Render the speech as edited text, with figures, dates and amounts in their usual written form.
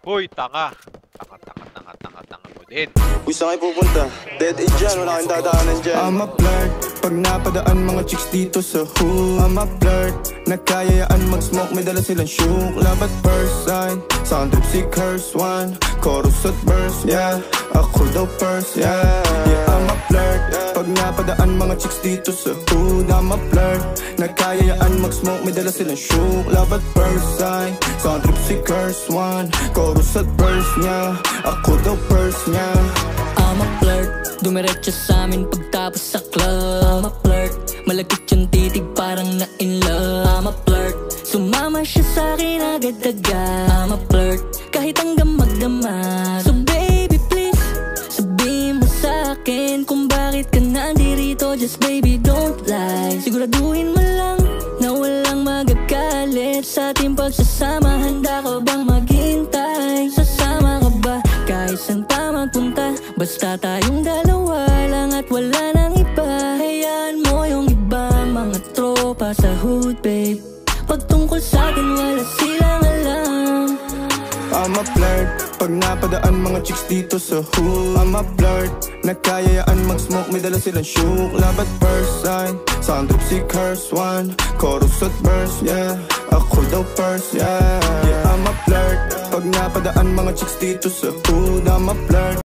Hoy, tanga. Tanga mo din. Uy, saan kayo pupunta? Dead end dyan, wala kang dadaanan dyan. I'm a flirt, pag napadaan mga chicks dito sa hood. I'm a flirt, nakayayaan mag-smoke, may dala silang shook. Love at first sight, sound trip si curse one. Chorus at verse, yeah, ako daw first, yeah. Yeah, I'm a flirt, pag napadaan mga chicks dito sa hood. I'm a flirt, nakayayaan mag-smoke, may dala silang shook. Love at first sight, sound trip si curse one. Chorus at verse niya, ako daw first niya. I'm a flirt, dumiretso sa amin pagtapos sa club. I'm a flirt, malagkit yung titig parang na in love. I'm a flirt, sumama siya sa akin agad-agad. I'm a flirt, kahit hanggang magdamag. So baby please, sabihin mo sa akin kung bakit ka nandirito. Just baby don't lie, siguraduhin mo lang na walang magagalit sa ating pagsasama. Handa ka bang maghintay? Sasama ka ba kahit saan pa magpunta? Basta tayong dalawa lang at wala nang iba. Hayaan mo yung iba, mga tropa sa hood babe. Pagtungkol sa akin wala silang alam. I'm a flirt, pag napadaan mga chicks dito sa hood. I'm a flirt, nakayayaan mag-smoke, may dala silang shook. Love at first sight, sound trip si curse one. Chorus at verse, yeah, ako daw first, yeah. Yeah, I'm a flirt, pag napadaan mga chicks dito sa hood. I'm a flirt.